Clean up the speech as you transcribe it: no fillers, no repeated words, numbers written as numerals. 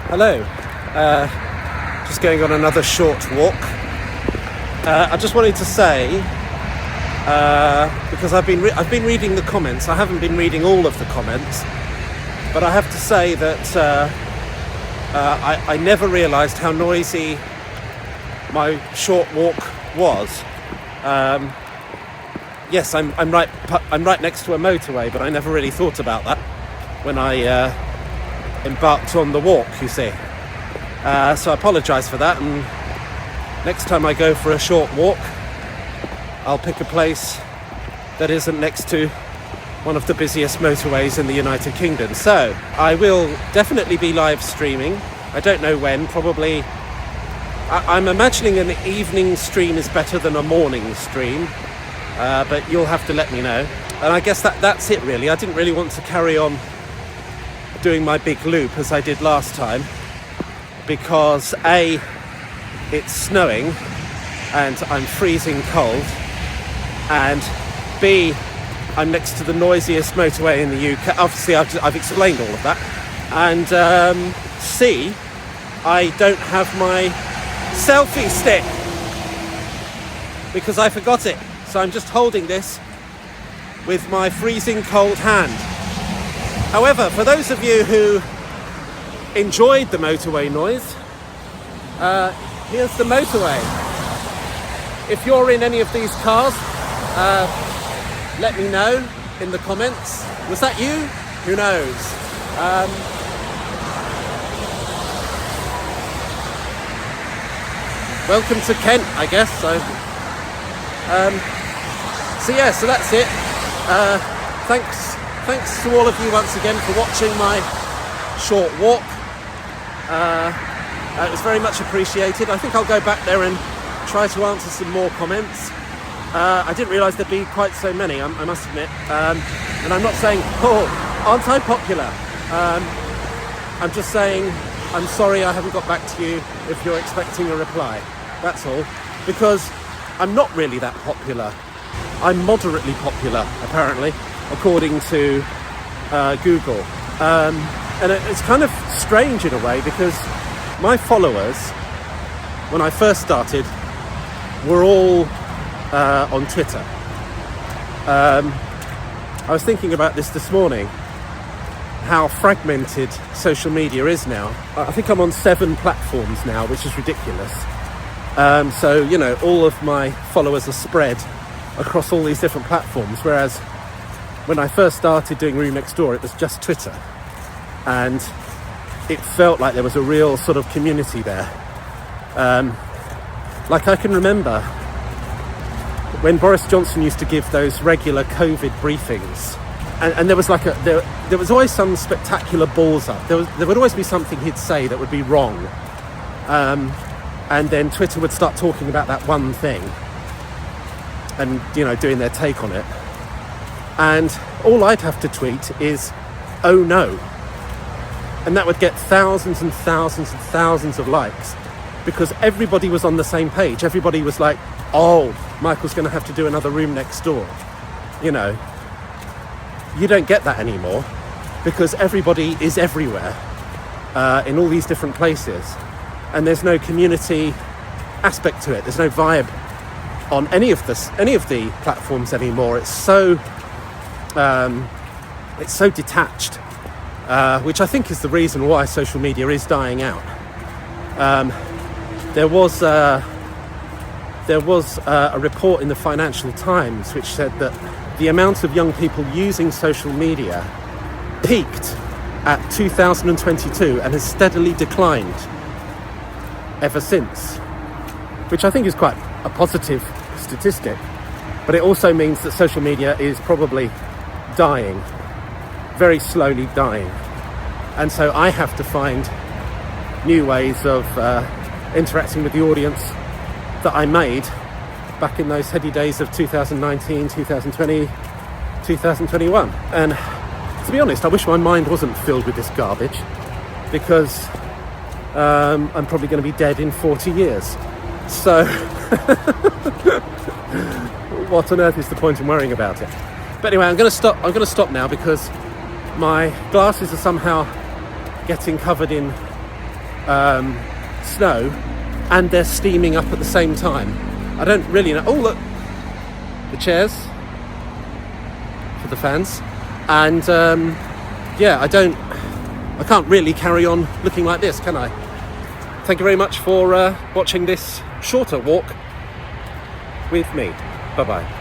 Hello. Just going on another short walk. I just wanted to say, because I've been reading the comments. I haven't been reading all of the comments, but I have to say that I never realised how noisy my short walk was. Yes, I'm right next to a motorway, but I never really thought about that when I embarked on the walk, you see. So I apologise for that, and next time I go for a short walk, I'll pick a place that isn't next to one of the busiest motorways in the United Kingdom. So I will definitely be live streaming. I don't know when, probably. I'm imagining an evening stream is better than a morning stream, but you'll have to let me know. And I guess that's it really. I didn't really want to carry on doing my big loop as I did last time, because A, it's snowing and I'm freezing cold, and B, I'm next to the noisiest motorway in the UK. Obviously I've explained all of that, and C, I don't have my selfie stick because I forgot it, so I'm just holding this with my freezing cold hand. However, for those of you who enjoyed the motorway noise, here's the motorway. If you're in any of these cars, let me know in the comments. Was that you? Who knows? Welcome to Kent, I guess. So that's it. Thanks to all of you once again for watching my short walk. It was very much appreciated. I think I'll go back there and try to answer some more comments. I didn't realise there'd be quite so many, I must admit. And I'm not saying, aren't I popular? I'm just saying, I'm sorry I haven't got back to you if you're expecting a reply. That's all. Because I'm not really that popular. I'm moderately popular, apparently, according to Google. And it's kind of strange in a way, because my followers, when I first started, were all on Twitter. I was thinking about this morning, how fragmented social media is now. I think I'm on 7 platforms now, which is ridiculous. So, all of my followers are spread across all these different platforms, whereas when I first started doing Room Next Door, it was just Twitter. And it felt like there was a real sort of community there. Like I can remember when Boris Johnson used to give those regular COVID briefings, and there was there was always some spectacular balls up. There would always be something he'd say that would be wrong. And then Twitter would start talking about that one thing and, doing their take on it. And all I'd have to tweet is, "Oh no." And that would get thousands and thousands and thousands of likes, because everybody was on the same page. Everybody was like, "Oh, Michael's going to have to do another Room Next Door." You don't get that anymore, because everybody is everywhere, in all these different places. And there's no community aspect to it. There's no vibe on any of the platforms anymore. It's so detached, which I think is the reason why social media is dying out. There was a report in the Financial Times which said that the amount of young people using social media peaked at 2022 and has steadily declined ever since, which I think is quite a positive statistic. But it also means that social media is probably dying, very slowly dying. And so I have to find new ways of interacting with the audience that I made back in those heady days of 2019, 2020, 2021. And to be honest, I wish my mind wasn't filled with this garbage, because I'm probably going to be dead in 40 years. So what on earth is the point in worrying about it? But anyway, I'm going to stop now, because my glasses are somehow getting covered in snow, and they're steaming up at the same time. I don't really know. Oh, look, the chairs for the fans. And yeah, I can't really carry on looking like this, can I? Thank you very much for watching this shorter walk with me. Bye-bye.